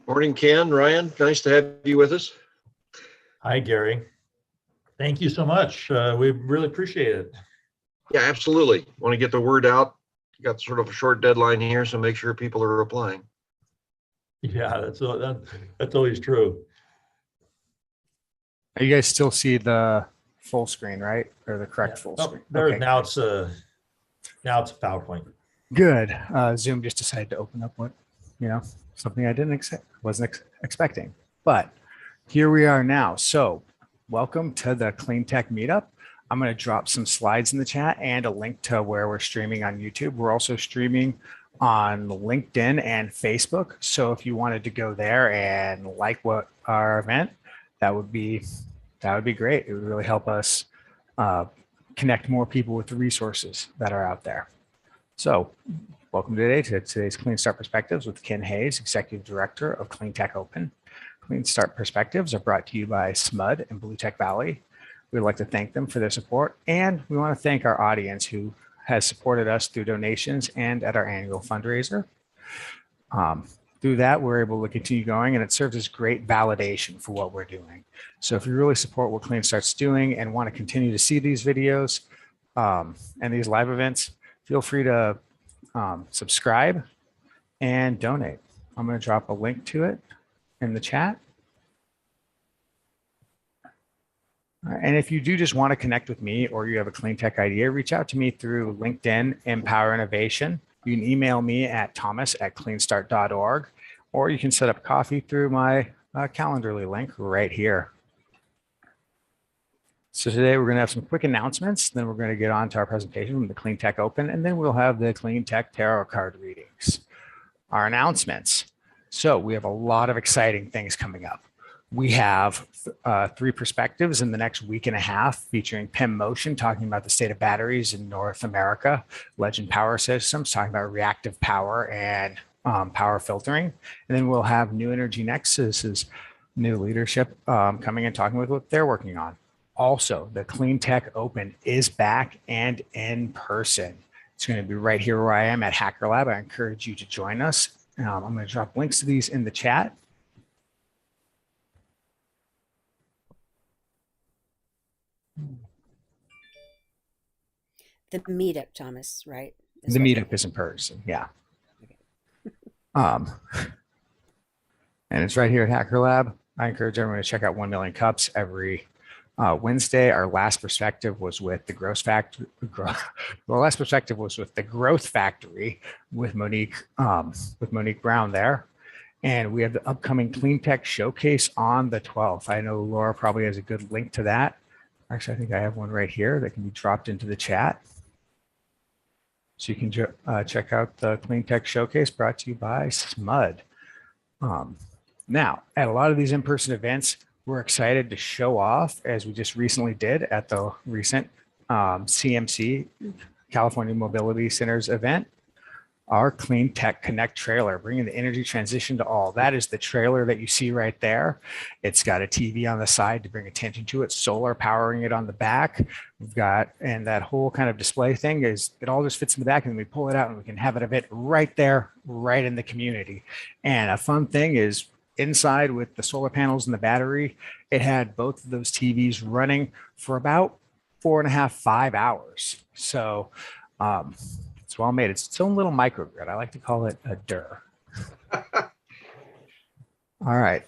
Morning, Ken, Ryan. Nice to have you with us. Hi, Gary. Thank you so much. We really appreciate it. Yeah, absolutely. Want to get the word out. You got sort of a short deadline here, so make sure people are applying. Yeah, that's always true. You guys still see the full screen, right? Or the correct full screen? There, Okay. now it's a PowerPoint. Good. Zoom just decided to open up something I wasn't expecting. But here we are now. So welcome to the Cleantech meetup. I'm going to drop some slides in the chat and a link to where we're streaming on YouTube. We're also streaming on LinkedIn and Facebook. So if you wanted to go there and like what our event, that would be great. It would really help us connect more people with the resources that are out there. So welcome today to today's Clean Start Perspectives with Ken Hayes, Executive Director of Cleantech Open. Clean Start Perspectives are brought to you by SMUD and Blue Tech Valley. We'd like to thank them for their support, and we want to thank our audience who has supported us through donations and at our annual fundraiser. Through that, we're able to continue going, and it serves as great validation for what we're doing. So if you really support what Clean Start's doing and want to continue to see these videos and these live events, feel free to subscribe and donate. I'm going to drop a link to it in the chat. And if you do just want to connect with me or you have a clean tech idea, reach out to me through LinkedIn, Empower Innovation. You can email me at thomas@cleanstart.org, or you can set up coffee through my Calendly link right here. So today we're going to have some quick announcements. Then we're going to get on to our presentation from the Cleantech Open, and then we'll have the Cleantech Tarot card readings. Our announcements. So we have a lot of exciting things coming up. We have 3 perspectives in the next week and a half featuring PIM Motion talking about the state of batteries in North America, Legend Power Systems talking about reactive power and power filtering. And then we'll have New Energy Nexus's new leadership coming and talking with what they're working on. Also, the Cleantech Open is back and in person. It's going to be right here where I am at Hacker Lab. I encourage you to join us. I'm going to drop links to these in the chat. The meetup, Thomas, right? The meetup is in person, yeah. And it's right here at Hacker Lab. I encourage everyone to check out 1 Million Cups every Wednesday. Our last perspective was with the Growth Factory. With Monique Brown there. And we have the upcoming Clean Tech Showcase on the 12th. I know Laura probably has a good link to that. Actually, I think I have one right here that can be dropped into the chat. So you can check out the Clean Tech Showcase brought to you by SMUD. Now, at a lot of these in-person events, we're excited to show off, as we just recently did at the recent CMC, California Mobility Centers event, our Clean Tech Connect trailer, bringing the energy transition to all. That is the trailer that you see right there. It's got a TV on the side to bring attention to it, solar powering it on the back. We've got, and that whole kind of display thing is, it all just fits in the back, and we pull it out and we can have an event right there, right in the community. And a fun thing is, inside with the solar panels and the battery, it had both of those TVs running for about 4.5, 5 hours. So, it's well made. It's its own little microgrid. I like to call it a DUR. All right.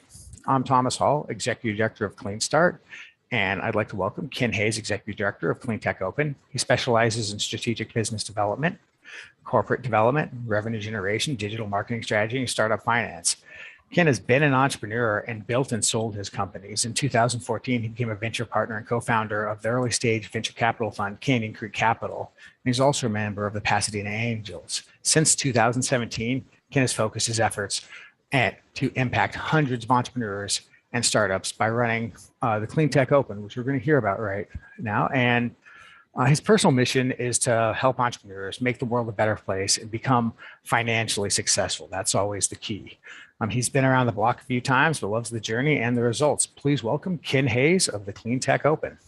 I'm Thomas Hall, Executive Director of Clean Start, and I'd like to welcome Ken Hayes, Executive Director of Cleantech Open. He specializes in strategic business development, corporate development, revenue generation, digital marketing strategy, and startup finance. Ken has been an entrepreneur and built and sold his companies. In 2014, he became a venture partner and co-founder of the early stage venture capital fund, Canyon Creek Capital. And he's also a member of the Pasadena Angels. Since 2017, Ken has focused his efforts to impact hundreds of entrepreneurs and startups by running the Cleantech Open, which we're going to hear about right now. And his personal mission is to help entrepreneurs make the world a better place and become financially successful. That's always the key. He's been around the block a few times, but loves the journey and the results. Please welcome Ken Hayes of the Cleantech Open.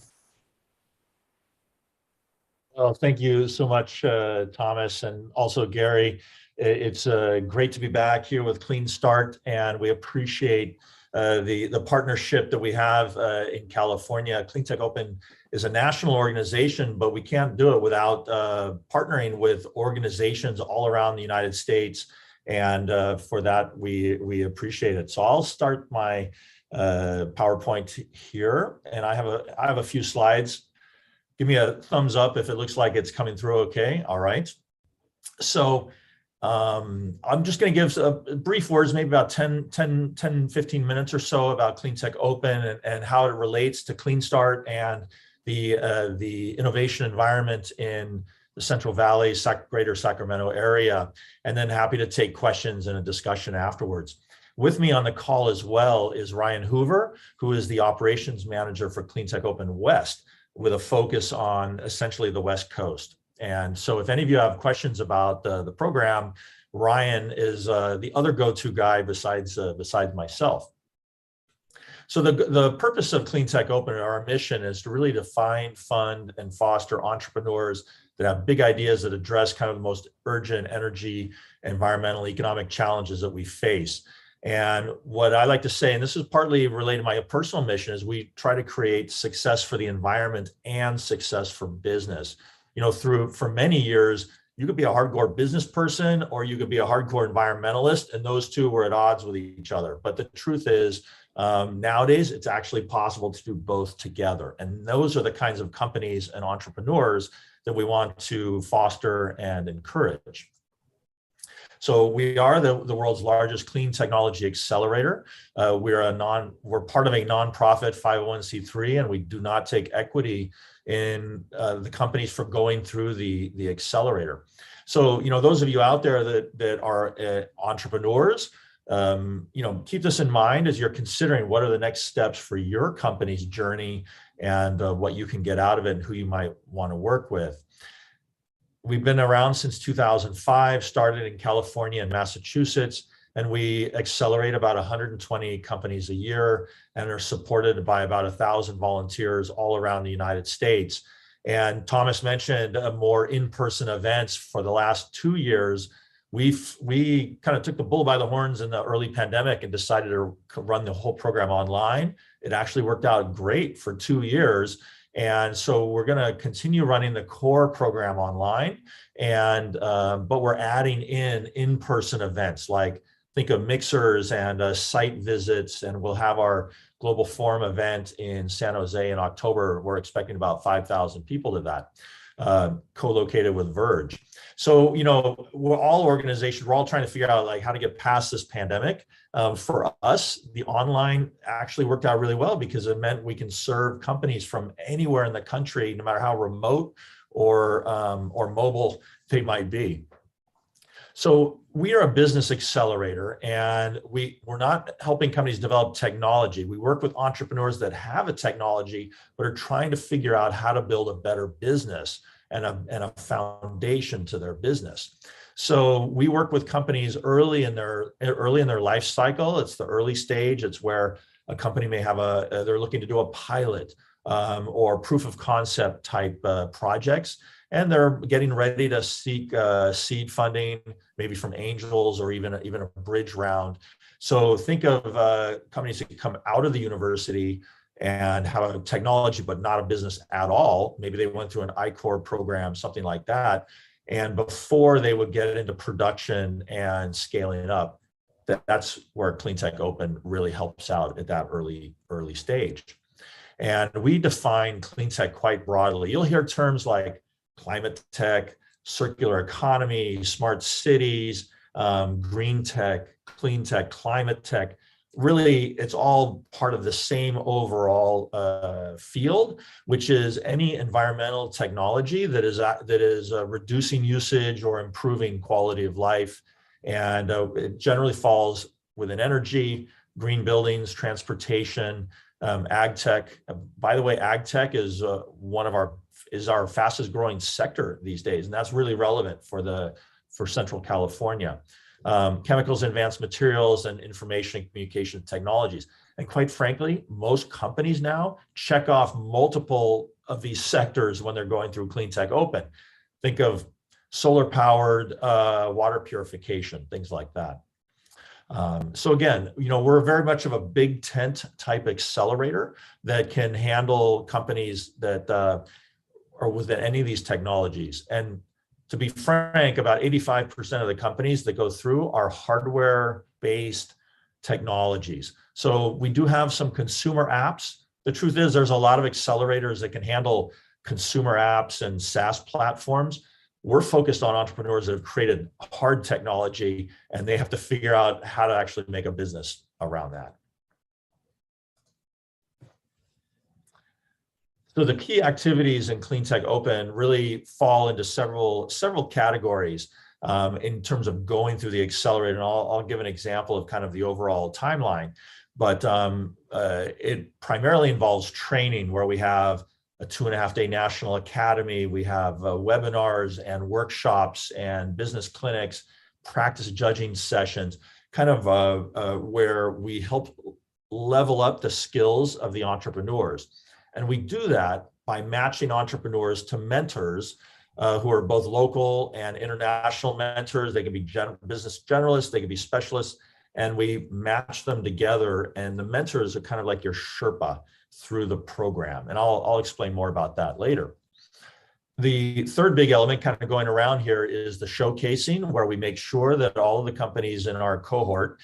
Well, thank you so much, Thomas, and also Gary. It's great to be back here with Clean Start, and we appreciate the partnership that we have in California. Cleantech Open is a national organization, but we can't do it without partnering with organizations all around the United States. And for that, we appreciate it. So I'll start my PowerPoint here, and I have a few slides. Give me a thumbs up if it looks like it's coming through okay. All right. So I'm just going to give brief words, maybe about 10, 15 minutes or so about Cleantech Open and how it relates to Clean Start and the innovation environment in the Central Valley, Greater Sacramento area, and then happy to take questions and a discussion afterwards. With me on the call as well is Ryan Hoover, who is the operations manager for Cleantech Open West, with a focus on essentially the West Coast. And so if any of you have questions about the program, Ryan is the other go-to guy besides myself. So the purpose of Cleantech Open, our mission, is to really define, fund, and foster entrepreneurs that have big ideas that address kind of the most urgent energy, environmental, economic challenges that we face. And what I like to say, and this is partly related to my personal mission, is we try to create success for the environment and success for business. You know, for many years, you could be a hardcore business person or you could be a hardcore environmentalist, and those two were at odds with each other. But the truth is, nowadays, it's actually possible to do both together. And those are the kinds of companies and entrepreneurs that we want to foster and encourage. So we are the world's largest clean technology accelerator. We're part of a nonprofit 501c3, and we do not take equity in the companies for going through the accelerator. So, you know, those of you out there that are entrepreneurs, you know, keep this in mind as you're considering what are the next steps for your company's journey and what you can get out of it and who you might want to work with. We've been around since 2005, started in California and Massachusetts, and we accelerate about 120 companies a year and are supported by about 1,000 volunteers all around the United States. And Thomas mentioned more in-person events. For the last 2 years, we kind of took the bull by the horns in the early pandemic and decided to run the whole program online. It actually worked out great for 2 years. And so we're going to continue running the core program online, and but we're adding in-person events, like think of mixers and site visits, and we'll have our Global Forum event in San Jose in October. We're expecting about 5,000 people to that, co-located with Verge. So, you know, we're all organizations, we're all trying to figure out like how to get past this pandemic. For us, the online actually worked out really well because it meant we can serve companies from anywhere in the country, no matter how remote or mobile they might be. So we are a business accelerator, and we're not helping companies develop technology. We work with entrepreneurs that have a technology, but are trying to figure out how to build a better business and a foundation to their business. So we work with companies early in their life cycle. It's the early stage. It's where a company may have they're looking to do a pilot or proof of concept type projects, and they're getting ready to seek seed funding, maybe from angels or even a bridge round. So think of companies that come out of the university and have a technology but not a business at all. Maybe they went through an I-Corps program, something like that. And before they would get into production and scaling up, that's where Cleantech Open really helps out at that early stage. And we define cleantech quite broadly. You'll hear terms like climate tech, circular economy, smart cities, green tech, clean tech, climate tech. Really, it's all part of the same overall field, which is any environmental technology that is reducing usage or improving quality of life. And it generally falls within energy, green buildings, transportation, ag tech. By the way, ag tech is our fastest growing sector these days, and that's really relevant for Central California. Chemicals, advanced materials, and information and communication technologies. And quite frankly, most companies now check off multiple of these sectors when they're going through Cleantech Open. Think of solar powered water purification, things like that. So again, we're very much of a big tent type accelerator that can handle companies that are within any of these technologies. And to be frank, about 85% of the companies that go through are hardware-based technologies. So we do have some consumer apps. The truth is there's a lot of accelerators that can handle consumer apps and SaaS platforms. We're focused on entrepreneurs that have created hard technology, and they have to figure out how to actually make a business around that. So the key activities in Cleantech Open really fall into several categories in terms of going through the accelerator. And I'll give an example of kind of the overall timeline, but it primarily involves training, where we have a 2.5-day national academy. We have webinars and workshops and business clinics, practice judging sessions, kind of where we help level up the skills of the entrepreneurs. And we do that by matching entrepreneurs to mentors who are both local and international mentors. They can be business generalists, they can be specialists, and we match them together. And the mentors are kind of like your Sherpa through the program. And I'll explain more about that later. The third big element kind of going around here is the showcasing, where we make sure that all of the companies in our cohort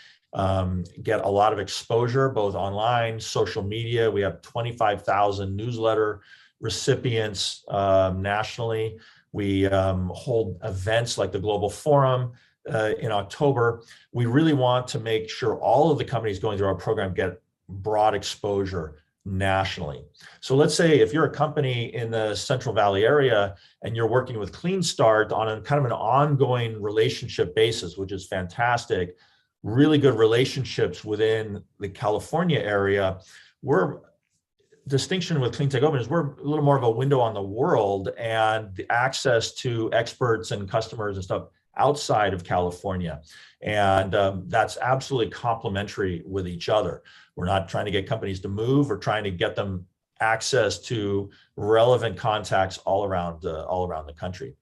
get a lot of exposure, both online, social media. We have 25,000 newsletter recipients nationally. We hold events like the Global Forum in October. We really want to make sure all of the companies going through our program get broad exposure nationally. So let's say if you're a company in the Central Valley area and you're working with Clean Start on a kind of an ongoing relationship basis, which is fantastic, really good relationships within the California area. Distinction with Cleantech Open is we're a little more of a window on the world and the access to experts and customers and stuff outside of California. And that's absolutely complementary with each other. We're not trying to get companies to move. We're trying to get them access to relevant contacts all around the country.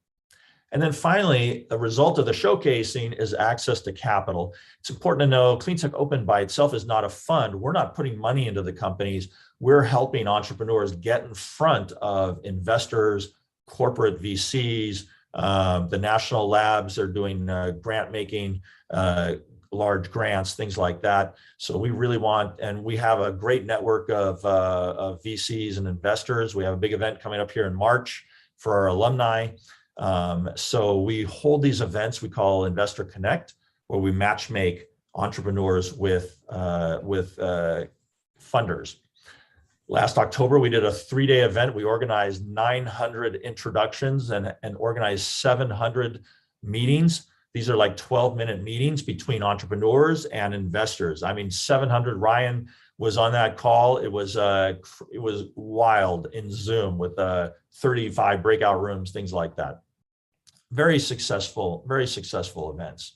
And then finally, the result of the showcasing is access to capital. It's important to know Cleantech Open by itself is not a fund. We're not putting money into the companies. We're helping entrepreneurs get in front of investors, corporate VCs, the national labs are doing grant making, large grants, things like that. So we really want, and we have a great network of VCs and investors. We have a big event coming up here in March for our alumni. So we hold these events we call Investor Connect, where we match make entrepreneurs with funders. Last October, we did a 3-day event. We organized 900 introductions and organized 700 meetings. These are like 12-minute meetings between entrepreneurs and investors. I mean, 700. Ryan was on that call. It was wild in Zoom with 35 breakout rooms, things like that. Very successful events.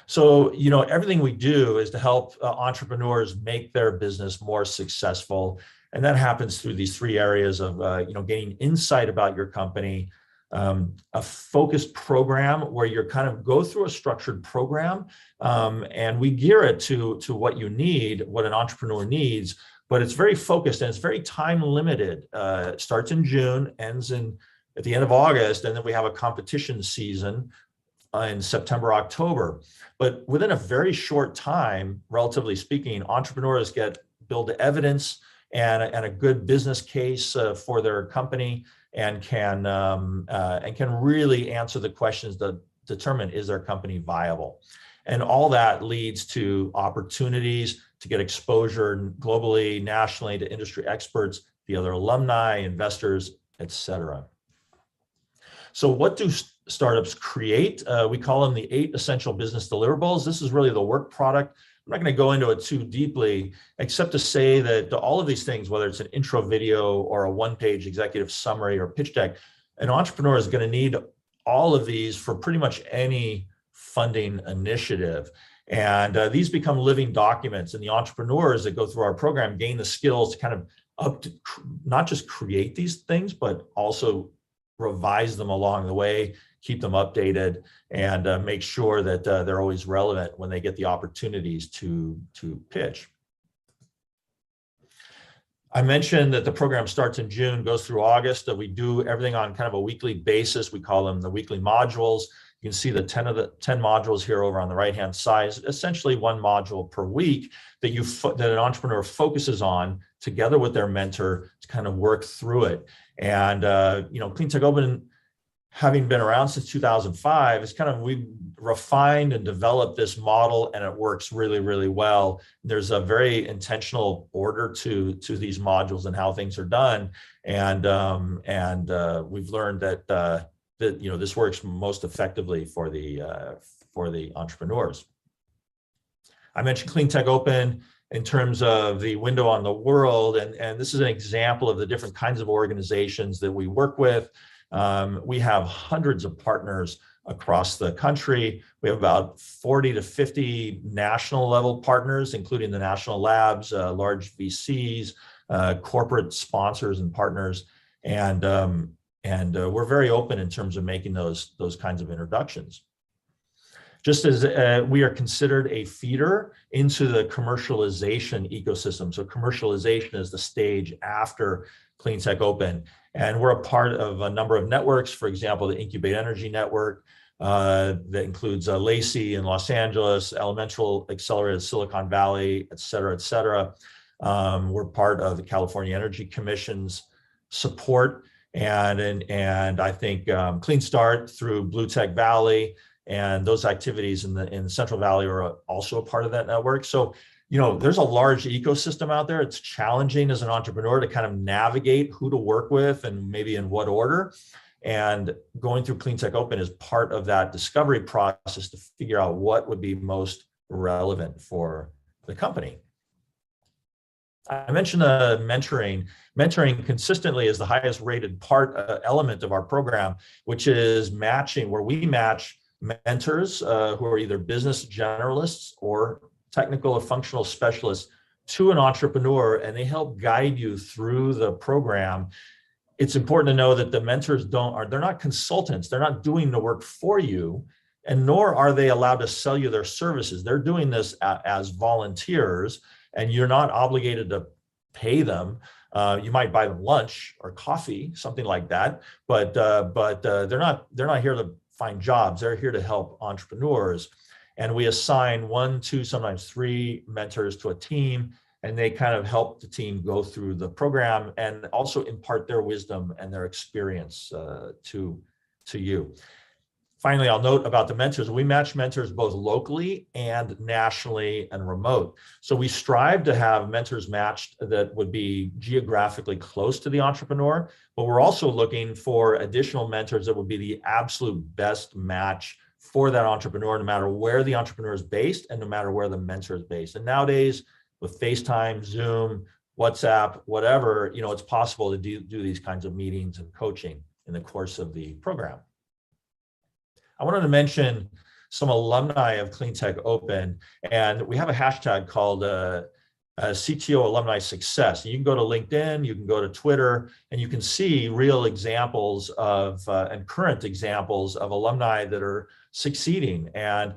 So, everything we do is to help entrepreneurs make their business more successful. And that happens through these 3 areas of, gaining insight about your company, a focused program where you kind of go through a structured program, and we gear it to what you need, what an entrepreneur needs, but it's very focused and it's very time limited. It starts in June, ends at the end of August, and then we have a competition season in September, October. But within a very short time, relatively speaking, entrepreneurs build evidence and a good business case for their company, and can really answer the questions that determine, is their company viable? And all that leads to opportunities to get exposure globally, nationally, to industry experts, the other alumni, investors, etc. So what do startups create? We call them the 8 essential business deliverables. This is really the work product. I'm not going to go into it too deeply, except to say that all of these things, whether it's an intro video or a 1-page executive summary or pitch deck, an entrepreneur is going to need all of these for pretty much any funding initiative. And these become living documents, and the entrepreneurs that go through our program gain the skills to kind of not just create these things, but also revise them along the way, keep them updated, and make sure that they're always relevant when they get the opportunities to pitch. I mentioned that the program starts in June, goes through August, that we do everything on kind of a weekly basis. We call them the weekly modules. You can see the 10 modules here over on the right-hand side, essentially one module per week that an entrepreneur focuses on together with their mentor to kind of work through it. And, Cleantech Open, having been around since 2005, it's kind of, we refined and developed this model, and it works really, really well. There's a very intentional order to these modules and how things are done. And we've learned that this works most effectively for the entrepreneurs. I mentioned Cleantech Open in terms of the window on the world, and this is an example of the different kinds of organizations that we work with. We have hundreds of partners across the country. We have about 40 to 50 national level partners, including the national labs, large VCs, corporate sponsors and partners. And we're very open in terms of making those kinds of introductions. Just as we are considered a feeder into the commercialization ecosystem. So commercialization is the stage after Cleantech Open. And we're a part of a number of networks, for example, the Incubate Energy Network, that includes Lacey in Los Angeles, Elemental Accelerator, Silicon Valley, et cetera, et cetera. We're part of the California Energy Commission's support. And I think Clean Start through Blue Tech Valley and those activities in the Central Valley are also a part of that network. So, there's a large ecosystem out there. It's challenging as an entrepreneur to kind of navigate who to work with and maybe in what order. And going through Cleantech Open is part of that discovery process to figure out what would be most relevant for the company. I mentioned mentoring. Mentoring consistently is the highest rated element of our program, which is matching, where we match mentors who are either business generalists or technical or functional specialists to an entrepreneur, and they help guide you through the program. It's important to know that the mentors they're not consultants. They're not doing the work for you, and nor are they allowed to sell you their services. They're doing this as volunteers, and you're not obligated to pay them. You might buy them lunch or coffee, something like that, but they're not here to find jobs. They're here to help entrepreneurs. And we assign 1, 2, sometimes 3 mentors to a team, and they kind of help the team go through the program and also impart their wisdom and their experience to you. Finally, I'll note about the mentors. We match mentors both locally and nationally and remote. So we strive to have mentors matched that would be geographically close to the entrepreneur, but we're also looking for additional mentors that would be the absolute best match for that entrepreneur, no matter where the entrepreneur is based and no matter where the mentor is based. And nowadays, with FaceTime, Zoom, WhatsApp, whatever, it's possible to do these kinds of meetings and coaching in the course of the program. I wanted to mention some alumni of Cleantech Open, and we have a hashtag called CTO Alumni Success. You can go to LinkedIn, you can go to Twitter, and you can see real examples of and current examples of alumni that are succeeding. And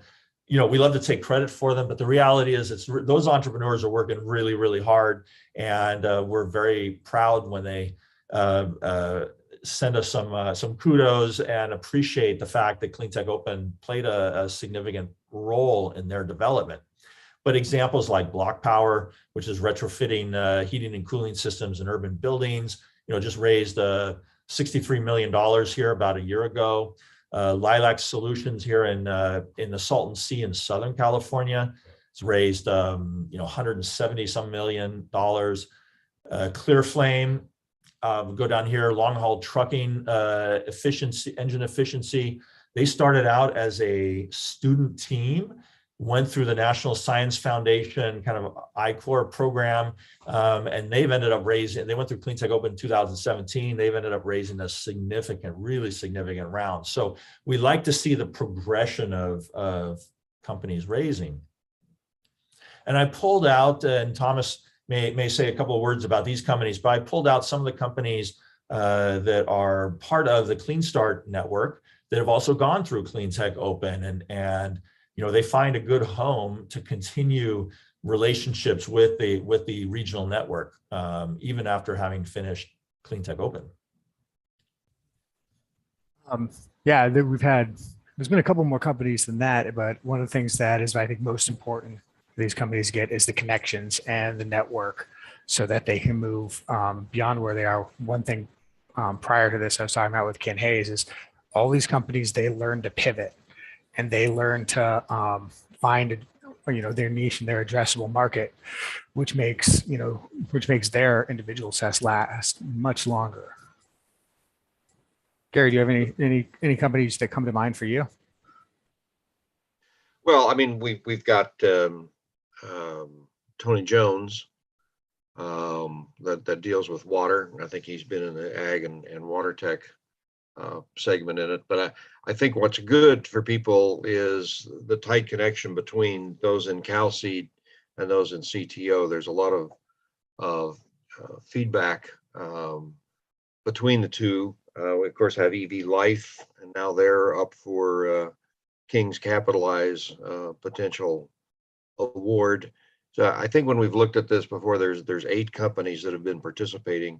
we love to take credit for them, but the reality is those entrepreneurs are working really, really hard, and we're very proud when they send us some kudos and appreciate the fact that Cleantech Open played a significant role in their development. But examples like Block Power, which is retrofitting heating and cooling systems in urban buildings, just raised $63 million here about a year ago. Lilac Solutions here in the Salton Sea in Southern California has raised 170 some million dollars. Clear Flame, go down here, long haul trucking efficiency, engine efficiency. They started out as a student team, went through the National Science Foundation kind of I-Core program, and they've ended up raising, they went through Cleantech Open in 2017, they've ended up raising a significant, really significant round. So we like to see the progression of companies raising. And I pulled out, and Thomas may say a couple of words about these companies, but I pulled out some of the companies that are part of the Clean Start network that have also gone through Cleantech Open, and they find a good home to continue relationships with the regional network, even after having finished Cleantech Open. Yeah, there's been a couple more companies than that, but one of the things that is, I think, most important these companies get is the connections and the network so that they can move beyond where they are. One thing prior to this, I was talking about with Ken Hayes is all these companies, they learn to pivot and they learn to find their niche and their addressable market, which makes their individual success last much longer. Gary, do you have any companies that come to mind for you? Well, I mean, we've got Tony Jones that deals with water. I think he's been in the ag and water tech segment in it. But I think what's good for people is the tight connection between those in CalSeed and those in CTO. There's a lot of feedback between the two. We of course have EV Life, and now they're up for King's Capitalize potential award. So I think when we've looked at this before, there's 8 companies that have been participating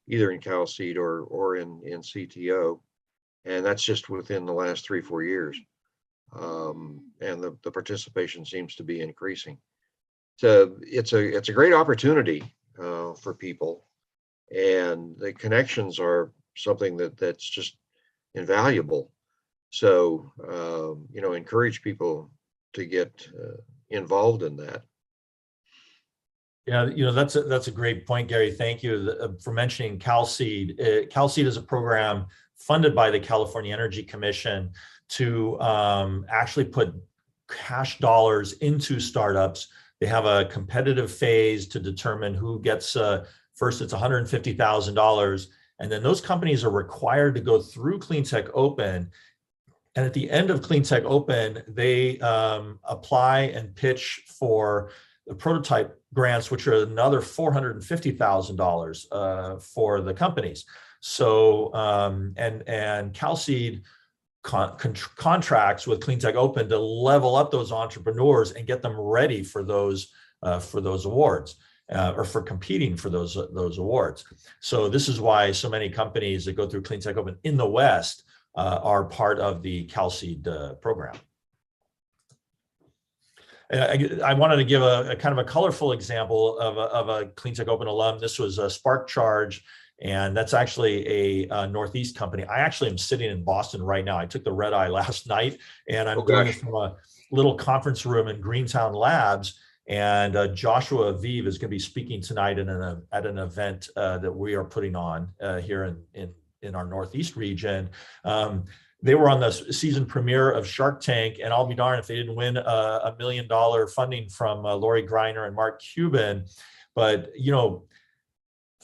either in CalSeed or in CTO, and that's just within the last 3-4 years. And the participation seems to be increasing. So it's a great opportunity for people, and the connections are something that's just invaluable. So encourage people to get involved in that. Yeah, that's a great point, Gary. Thank you for mentioning CalSeed. CalSeed is a program funded by the California Energy Commission to actually put cash dollars into startups. They have a competitive phase to determine who gets first. It's $150,000, and then those companies are required to go through Cleantech Open. And at the end of Cleantech Open, they apply and pitch for the prototype grants, which are another $450,000 for the companies. So and CalSeed contracts with Cleantech Open to level up those entrepreneurs and get them ready for those awards. Or for competing for those awards. So this is why so many companies that go through Cleantech Open in the West are part of the CalSeed program. I wanted to give a kind of a colorful example of a Cleantech Open alum. This was a Spark Charge, and that's actually a Northeast company. I actually am sitting in Boston right now. I took the red eye last night, and I'm doing it from a little conference room in Greentown Labs. And Joshua Aviv is going to be speaking tonight at an event that we are putting on here in our Northeast region. They were on the season premiere of Shark Tank, and I'll be darned if they didn't win $1 million funding from Lori Greiner and Mark Cuban. But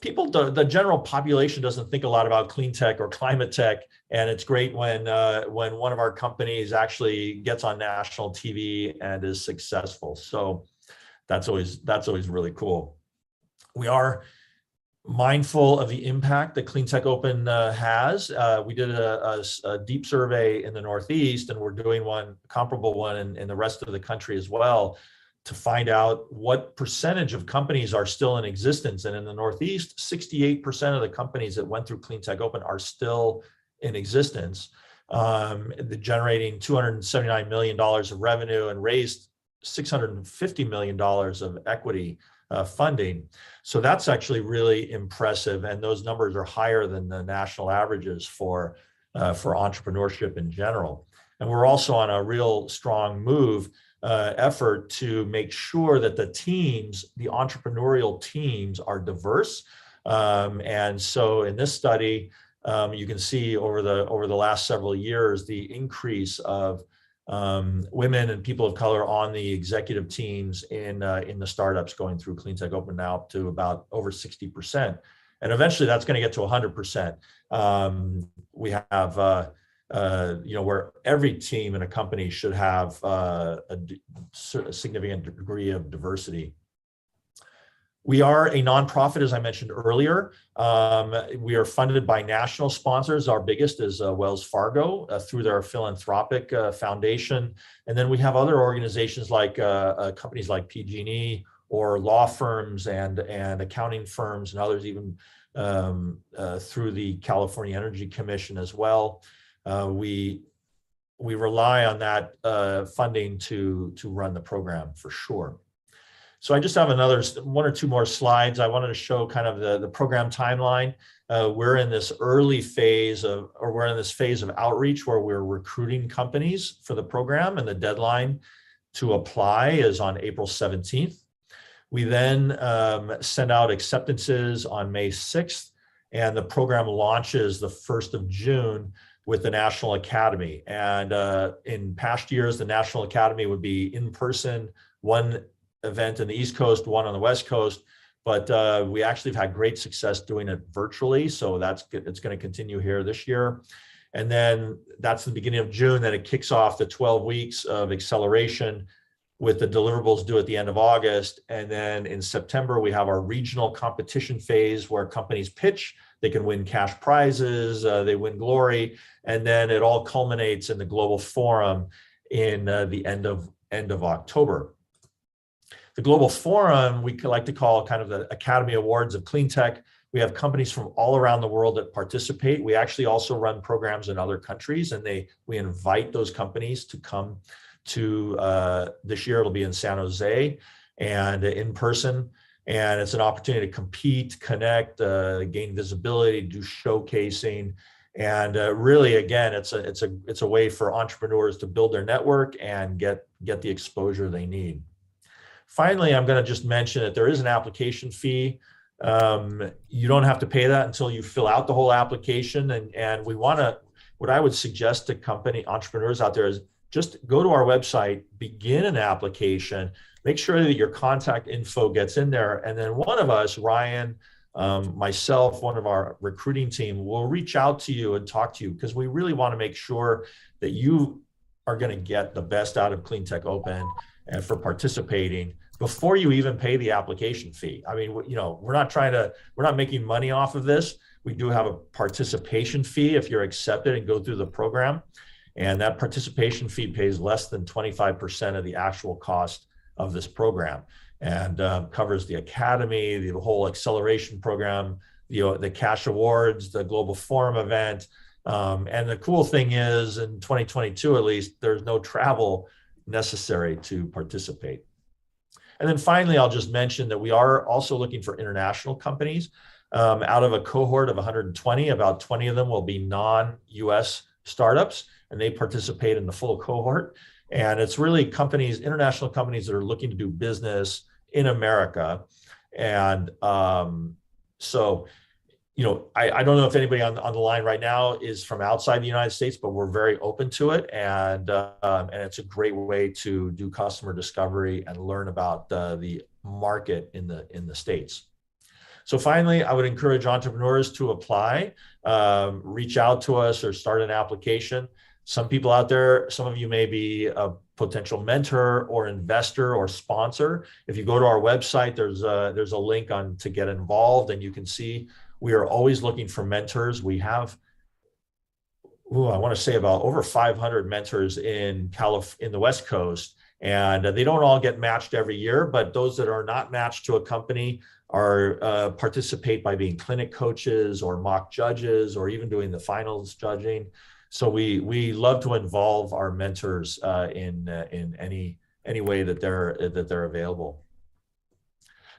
people, the general population doesn't think a lot about clean tech or climate tech, and it's great when one of our companies actually gets on national TV and is successful. So that's always really cool. We are mindful of the impact that Cleantech Open has. We did a deep survey in the Northeast, and we're doing one comparable one in the rest of the country as well, to find out what percentage of companies are still in existence. And in the Northeast, 68% of the companies that went through Cleantech Open are still in existence, generating $279 million of revenue and raised $650 million of equity funding. So that's actually really impressive, and those numbers are higher than the national averages for entrepreneurship in general. And we're also on a real strong effort to make sure that the entrepreneurial teams, are diverse. And so in this study, you can see over the last several years the increase of women and people of color on the executive teams in the startups going through Cleantech Open, now up to about over 60%, and eventually that's going to get to 100%. We have where every team in a company should have a significant degree of diversity. We are a nonprofit, as I mentioned earlier. We are funded by national sponsors. Our biggest is Wells Fargo through their philanthropic foundation. And then we have other organizations like companies like PG&E or law firms and accounting firms and others, even through the California Energy Commission as well. We rely on that funding to run the program for sure. So I just have another one or two more slides. I wanted to show kind of the program timeline. We're in this early phase we're in this phase of outreach where we're recruiting companies for the program, and the deadline to apply is on April 17th. We then send out acceptances on May 6th, and the program launches the 1st of June with the National Academy. And in past years, the National Academy would be in person, one event in the East Coast, one on the West Coast, but we actually have had great success doing it virtually. So it's going to continue here this year. And then that's the beginning of June, then it kicks off the 12 weeks of acceleration with the deliverables due at the end of August. And then in September, we have our regional competition phase where companies pitch, they can win cash prizes, they win glory, and then it all culminates in the global forum in the end of October. The Global Forum, we like to call kind of the Academy Awards of Cleantech. We have companies from all around the world that participate. We actually also run programs in other countries, and we invite those companies to come to, this year it'll be in San Jose and in person. And it's an opportunity to compete, connect, gain visibility, do showcasing. And really, again, it's a way for entrepreneurs to build their network and get the exposure they need. Finally, I'm going to just mention that there is an application fee. You don't have to pay that until you fill out the whole application. And what I would suggest to company entrepreneurs out there is just go to our website, begin an application, make sure that your contact info gets in there. And then one of us, Ryan, myself, one of our recruiting team, will reach out to you and talk to you, because we really want to make sure that you are going to get the best out of Cleantech Open and for participating before you even pay the application fee. I mean, we're not making money off of this. We do have a participation fee if you're accepted and go through the program. And that participation fee pays less than 25% of the actual cost of this program, and covers the academy, the whole acceleration program, the cash awards, the global forum event. And the cool thing is, in 2022, at least, there's no travel necessary to participate. And then finally, I'll just mention that we are also looking for international companies. Out of a cohort of 120, about 20 of them will be non-US startups, and they participate in the full cohort. And it's really international companies that are looking to do business in America. And so, I don't know if anybody on the line right now is from outside the United States, but we're very open to it. And it's a great way to do customer discovery and learn about the market in the States. So finally, I would encourage entrepreneurs to apply, reach out to us or start an application. Some people out there, some of you may be a potential mentor or investor or sponsor. If you go to our website, there's a link to get involved, and you can see we are always looking for mentors. We have, I want to say about over 500 mentors in the West Coast, and they don't all get matched every year, but those that are not matched to a company are participate by being clinic coaches or mock judges or even doing the finals judging. So we love to involve our mentors in any way that they're available.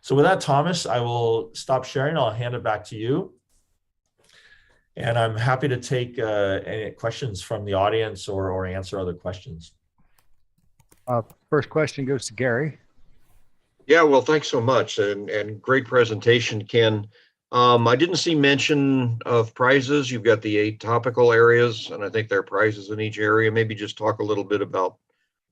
So with that, Thomas, I will stop sharing. I'll hand it back to you. And I'm happy to take any questions from the audience or answer other questions. First question goes to Gary. Yeah, well, thanks so much, and great presentation, Ken. I didn't see mention of prizes. You've got the 8 topical areas, and I think there are prizes in each area. Maybe just talk a little bit about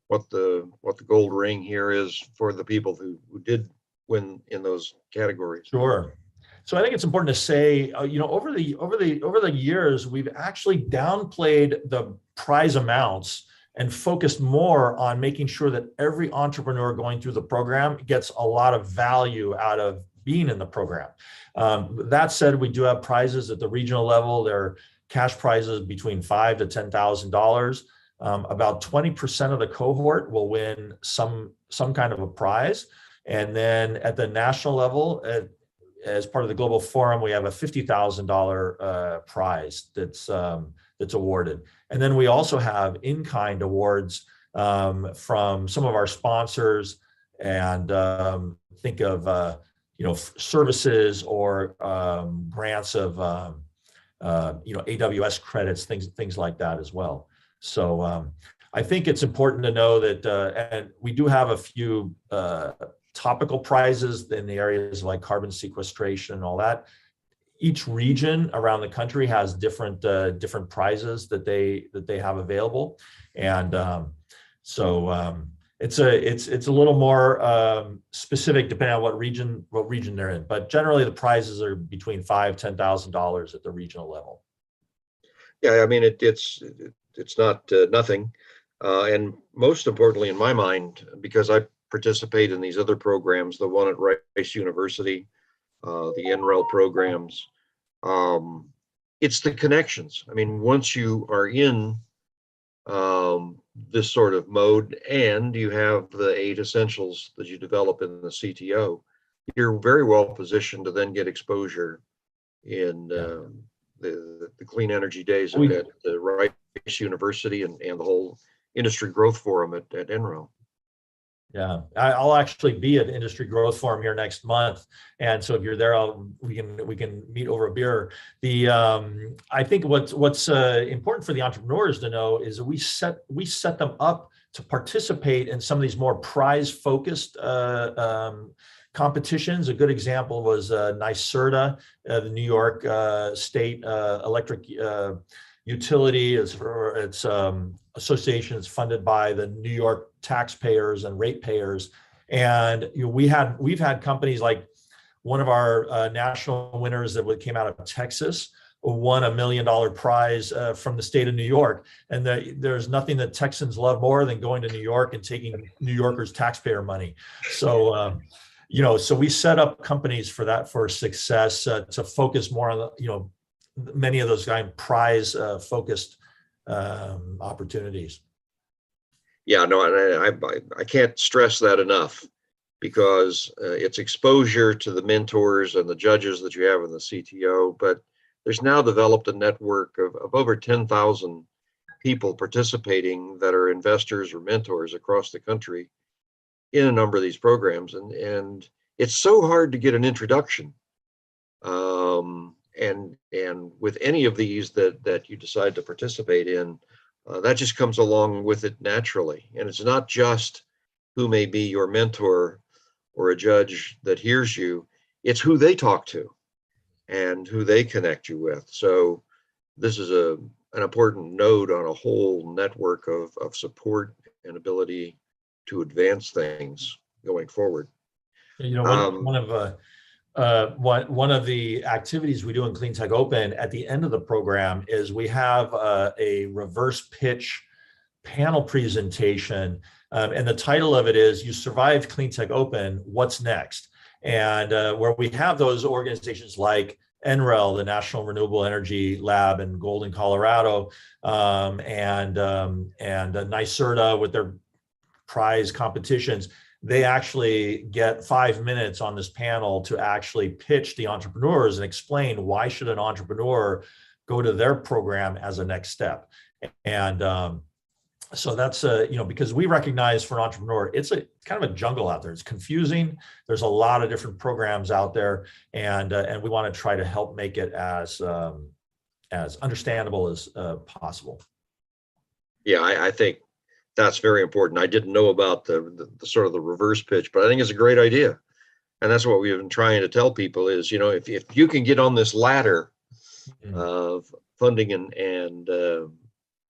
what the gold ring here is for the people who did win in those categories. Sure. So I think it's important to say, over the years, we've actually downplayed the prize amounts and focused more on making sure that every entrepreneur going through the program gets a lot of value out of being in the program. That said, we do have prizes at the regional level. There are cash prizes between $5,000 to $10,000. About 20% of the cohort will win some kind of a prize. And then at the national level, as part of the global forum, we have a $50,000 prize that's awarded. And then we also have in-kind awards from some of our sponsors, and think of services or grants of AWS credits, things like that as well. So I think it's important to know that, and we do have a few topical prizes in the areas like carbon sequestration and all that. Each region around the country has different prizes that they have available, and it's a little more specific depending on what region they're in. But generally, the prizes are between $5,000 to $10,000 at the regional level. Yeah, I mean it's not nothing, and most importantly, in my mind, because I participate in these other programs, the one at Rice University, the NREL programs. It's the connections. I mean, once you are in this sort of mode and you have the 8 essentials that you develop in the CTO, you're very well positioned to then get exposure in the clean energy days at the Rice University and the whole industry growth forum at NREL. Yeah, I'll actually be at Industry Growth Forum here next month, and so if you're there, we can meet over a beer. I think what's important for the entrepreneurs to know is that we set them up to participate in some of these more prize-focused competitions. A good example was NYSERDA, the New York State Electric Utility. It's association is funded by the New York taxpayers and ratepayers, and we've had companies like one of our national winners that came out of Texas won $1 million prize from the state of New York, and there's nothing that Texans love more than going to New York and taking New Yorkers' taxpayer money. So so we set up companies for success to focus more on many of those prize focused opportunities. Yeah, no, I can't stress that enough, because it's exposure to the mentors and the judges that you have in the CTO, but there's now developed a network of over 10,000 people participating that are investors or mentors across the country in a number of these programs, and it's so hard to get an introduction. And with any of these that you decide to participate in, that just comes along with it naturally. And it's not just who may be your mentor or a judge that hears you, it's who they talk to and who they connect you with. So this is an important node on a whole network of support and ability to advance things going forward. One of the activities we do in Cleantech Open at the end of the program is we have a reverse pitch panel presentation, and the title of it is "You Survived Cleantech Open, What's Next?" And where we have those organizations like NREL, the National Renewable Energy Lab in Golden, Colorado, and NYSERDA with their prize competitions. They actually get 5 minutes on this panel to actually pitch the entrepreneurs and explain why should an entrepreneur go to their program as a next step. And so that's because we recognize for an entrepreneur, it's a kind of a jungle out there. It's confusing. There's a lot of different programs out there, and we want to try to help make it as understandable as possible. Yeah, I think that's very important. I didn't know about the sort of the reverse pitch, but I think it's a great idea. And that's what we've been trying to tell people is, if you can get on this ladder of funding and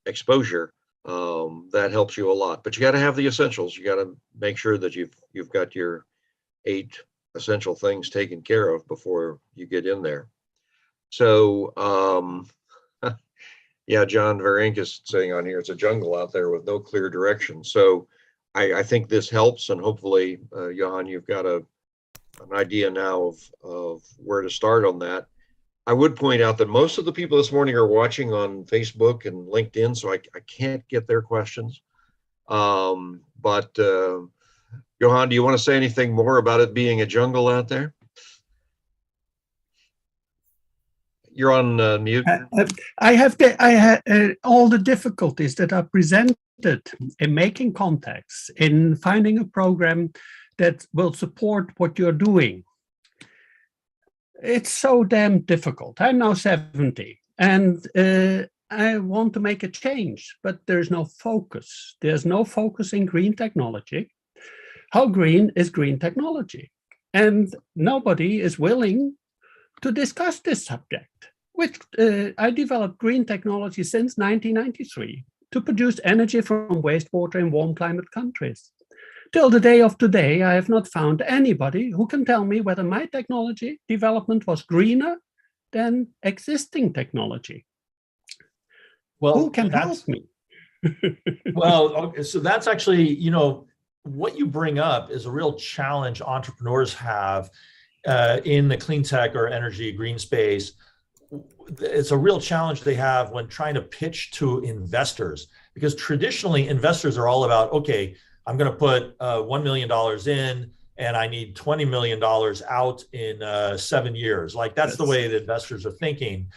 exposure, that helps you a lot. But you got to have the essentials. You got to make sure that you've got your 8 essential things taken care of before you get in there. So yeah, John Verink is saying on here, it's a jungle out there with no clear direction. So I think this helps, and hopefully, Johan, you've got a an idea now of where to start on that. I would point out that most of the people this morning are watching on Facebook and LinkedIn, so I can't get their questions. But Johan, do you want to say anything more about it being a jungle out there? You're on mute. I have all the difficulties that are presented in making contacts, in finding a program that will support what you're doing. It's so damn difficult. I'm now 70 and I want to make a change, but there's no focus. There's no focus in green technology. How green is green technology? And nobody is willing to discuss this subject, which I developed green technology since 1993 to produce energy from wastewater in warm climate countries. Till the day of today, I have not found anybody who can tell me whether my technology development was greener than existing technology. Well, who can help me? Well, okay, so that's actually, you know, what you bring up is a real challenge entrepreneurs have in the clean tech or energy green space. It's a real challenge they have when trying to pitch to investors, because traditionally investors are all about, okay, I'm going to put $1 million in and I need $20 million out in 7 years. Like that's the way the investors are thinking.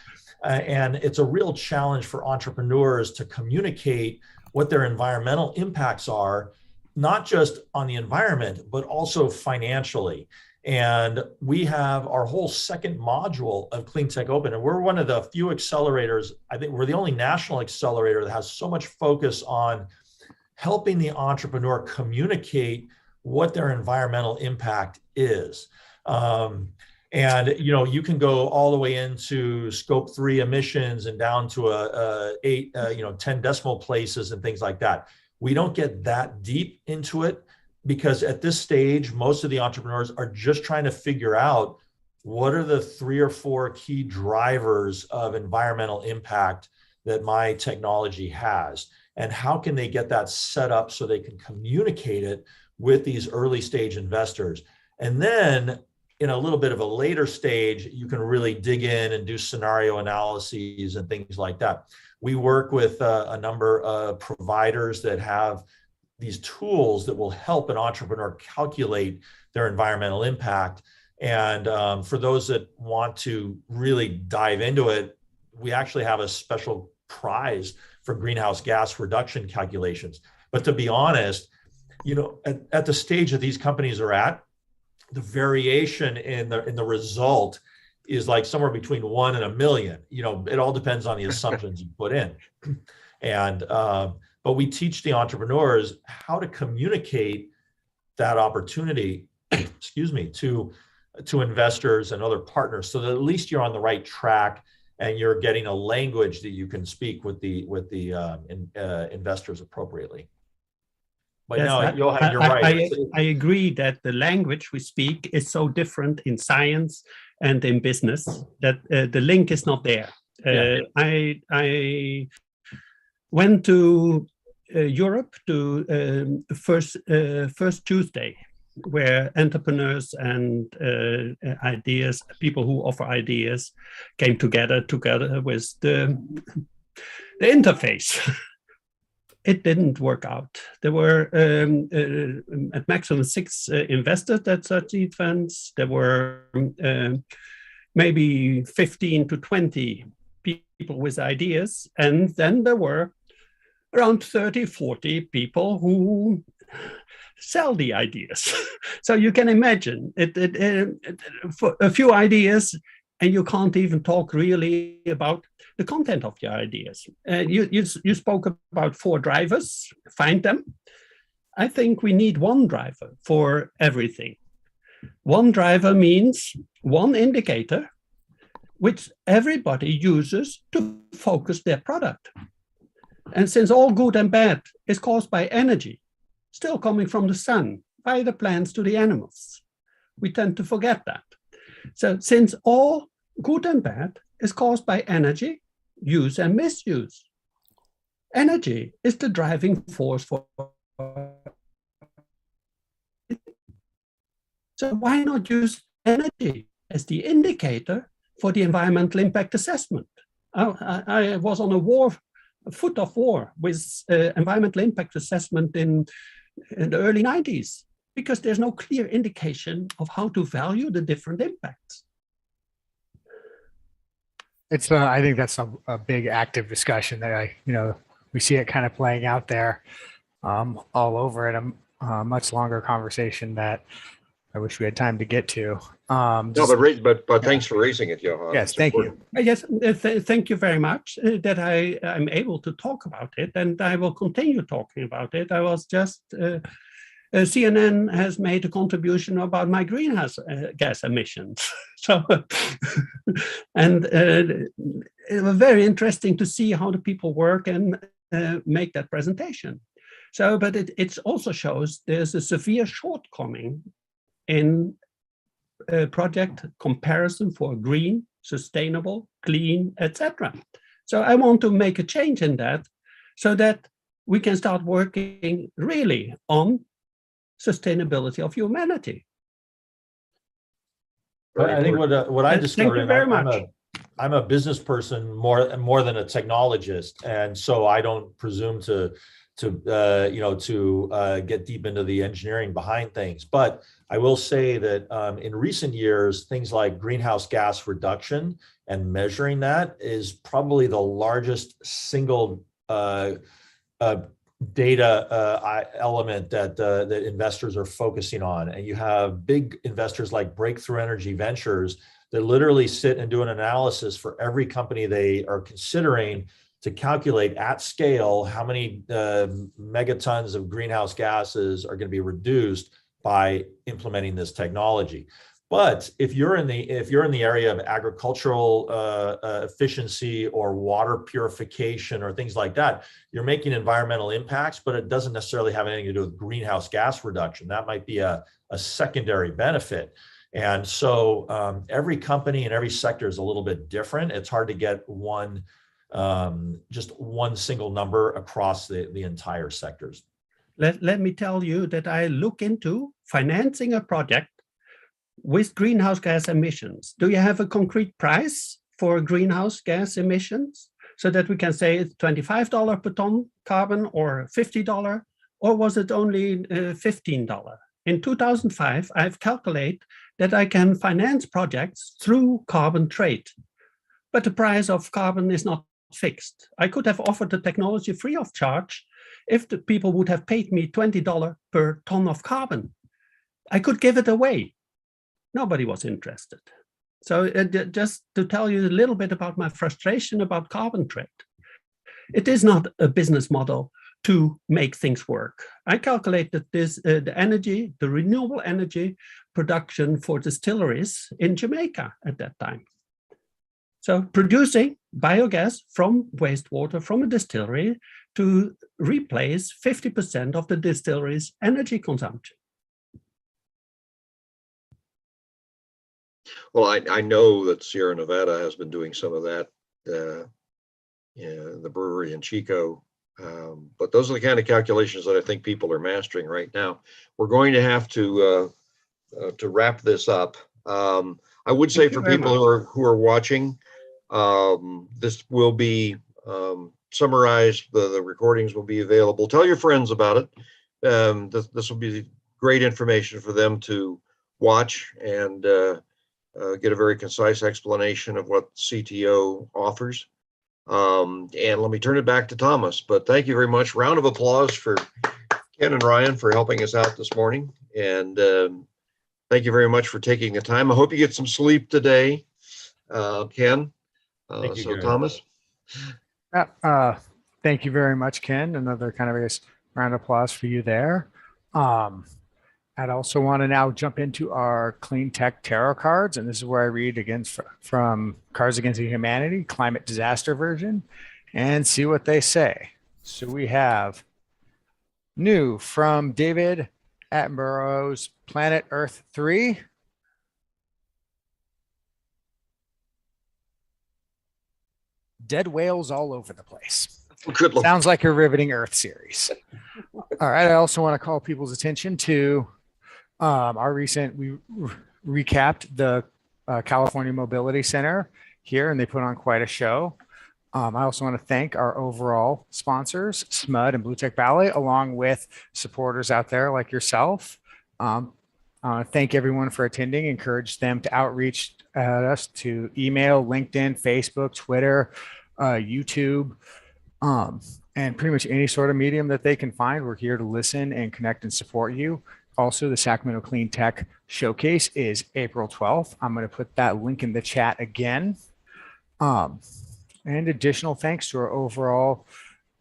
And it's a real challenge for entrepreneurs to communicate what their environmental impacts are, not just on the environment, but also financially. And we have our whole second module of Cleantech Open, and we're one of the few accelerators. I think we're the only national accelerator that has so much focus on helping the entrepreneur communicate what their environmental impact is. And you know, you can go all the way into scope 3 emissions and down to 10 decimal places and things like that. We don't get that deep into it because at this stage, most of the entrepreneurs are just trying to figure out what are the 3 or 4 key drivers of environmental impact that my technology has, and how can they get that set up so they can communicate it with these early stage investors. And then in a little bit of a later stage, you can really dig in and do scenario analyses and things like that. We work with a number of providers that have these tools that will help an entrepreneur calculate their environmental impact. And for those that want to really dive into it, we actually have a special prize for greenhouse gas reduction calculations. But to be honest, you know, at the stage that these companies are at, the variation in the result is like somewhere between 1 and 1 million. You know, it all depends on the assumptions you put in. And but we teach the entrepreneurs how to communicate that opportunity, excuse me, to investors and other partners, so that at least you're on the right track and you're getting a language that you can speak with the investors appropriately. But Yes, no, Johan, you're right. I agree that the language we speak is so different in science and in business that the link is not there. I went to Europe to first Tuesday, where entrepreneurs and people who offer ideas came together with the interface. It didn't work out. There were at maximum 6 investors at such events. There were maybe 15 to 20 people with ideas. And then there were around 30, 40 people who sell the ideas. So you can imagine for a few ideas, and you can't even talk really about the content of your ideas. You spoke about 4 drivers, find them. I think we need 1 driver for everything. 1 driver means 1 indicator, which everybody uses to focus their product. And since all good and bad is caused by energy, still coming from the sun, by the plants to the animals, we tend to forget that. So since all good and bad is caused by energy, use and misuse, energy is the driving force for So why not use energy as the indicator for the environmental impact assessment? I was on a foot of war with environmental impact assessment in the early 90s, because there's no clear indication of how to value the different impacts. It's I think that's a big active discussion that we see it kind of playing out there all over it. A much longer conversation that I wish we had time to get to. No, but thanks for raising it, Johan. Yes, It's thank important. you. Yes, thank you very much that I'm able to talk about it, and I will continue talking about it. I was just, CNN has made a contribution about my greenhouse gas emissions. So, and it was very interesting to see how the people work and make that presentation. So, but it also shows there's a severe shortcoming in project comparison for green, sustainable, clean, etc. So I want to make a change in that so that we can start working really on sustainability of humanity. I think what I discovered, thank you very much. I'm a business person more than a technologist, and so I don't presume to get deep into the engineering behind things. But I will say that in recent years, things like greenhouse gas reduction and measuring that is probably the largest single data element that investors are focusing on. And you have big investors like Breakthrough Energy Ventures that literally sit and do an analysis for every company they are considering to calculate at scale how many megatons of greenhouse gases are going to be reduced by implementing this technology. But if you're in the area of agricultural efficiency or water purification or things like that, you're making environmental impacts, but it doesn't necessarily have anything to do with greenhouse gas reduction. That might be a secondary benefit. And so every company and every sector is a little bit different. It's hard to get just one single number across the entire sectors. Let me tell you that I look into financing a project with greenhouse gas emissions. Do you have a concrete price for greenhouse gas emissions so that we can say it's $25 per ton carbon or $50, or was it only $15? In 2005, I've calculated that I can finance projects through carbon trade, but the price of carbon is not fixed. I could have offered the technology free of charge if the people would have paid me $20 per ton of carbon. I could give it away. Nobody was interested. So just to tell you a little bit about my frustration about carbon trade, it is not a business model to make things work. I calculate that the renewable energy production for distilleries in Jamaica at that time. So producing biogas from wastewater from a distillery to replace 50% of the distillery's energy consumption. Well, I know that Sierra Nevada has been doing some of that, the brewery in Chico. But those are the kind of calculations that I think people are mastering right now. We're going to have to wrap this up. I would say for people who are watching, this will be summarized. The recordings will be available. Tell your friends about it. This will be great information for them to watch and get a very concise explanation of what CTO offers. And let me turn it back to Thomas. But thank you very much. Round of applause for Ken and Ryan for helping us out this morning. And thank you very much for taking the time. I hope you get some sleep today, Ken. Thank you, So Gary. Thomas. Thank you very much, Ken. Another kind of round of applause for you there. I'd also want to now jump into our Cleantech tarot cards, and this is where I read from Cards Against Humanity, Climate Disaster version, and see what they say. So we have new from David Attenborough's Planet Earth 3. Dead whales all over the place. Good luck. Sounds like a riveting Earth series. All right. I also want to call people's attention to We recapped the California Mobility Center here, and they put on quite a show. I also want to thank our overall sponsors, SMUD and Blue Tech Ballet, along with supporters out there like yourself. Thank everyone for attending. Encourage them to outreach at us to email, LinkedIn, Facebook, Twitter, YouTube, and pretty much any sort of medium that they can find. We're here to listen and connect and support you. Also, the Sacramento Clean Tech Showcase is April 12th. I'm going to put that link in the chat again. And additional thanks to our overall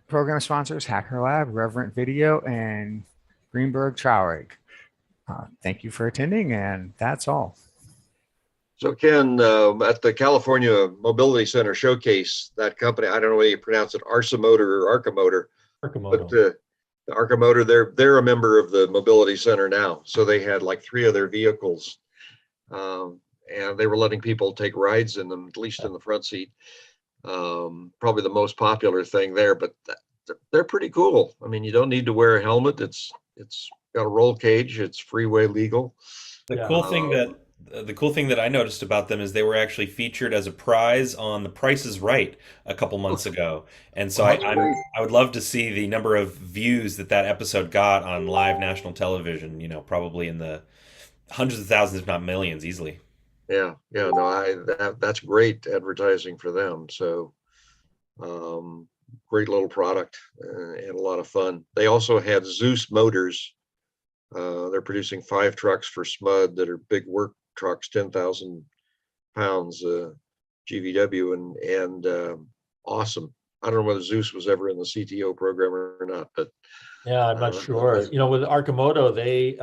program sponsors, Hacker Lab, Reverent Video, and Greenberg Traurig. Thank you for attending, and that's all. So Ken, at the California Mobility Center Showcase, that company, I don't know whether you pronounce it Arcimotor or Arcimotor, but the Arcimotor, they're a member of the Mobility Center now. So they had like 3 of their vehicles, and they were letting people take rides in them, at least in the front seat. Probably the most popular thing there, but they're pretty cool. I mean, you don't need to wear a helmet. It's got a roll cage. It's freeway legal. The cool thing that I noticed about them is they were actually featured as a prize on The Price is Right a couple months ago, and so I would love to see the number of views that episode got on live national television. You know, probably in the hundreds of thousands, if not millions, easily. Yeah, no, that's great advertising for them. So, great little product and a lot of fun. They also had Zeus Motors. They're producing 5 trucks for SMUD that are big work trucks, 10,000 pounds GVW, and awesome. I don't know whether Zeus was ever in the CTO program or not, but yeah, I'm not sure. You know, with Arcimoto, they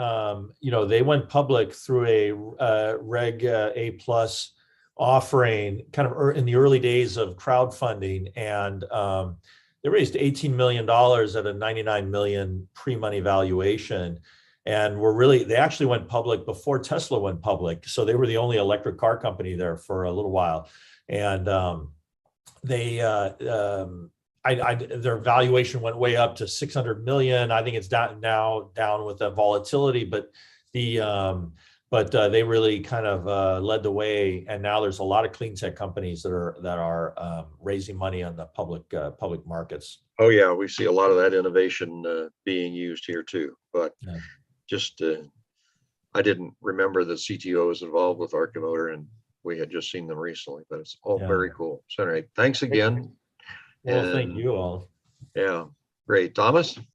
they went public through a Reg A plus offering, kind of in the early days of crowdfunding, and they raised $18 million at a 99 million pre-money valuation. And they actually went public before Tesla went public. So they were the only electric car company there for a little while. And their valuation went way up to 600 million. I think it's down with the volatility, but they really kind of led the way. And now there's a lot of clean tech companies that are raising money on the public markets. oh yeah, we see a lot of that innovation being used here too. But just I didn't remember that CTO was involved with Arcimotor, and we had just seen them recently. But it's all very cool. So anyway, thanks again. Well, thank you all. Yeah, great. Thomas?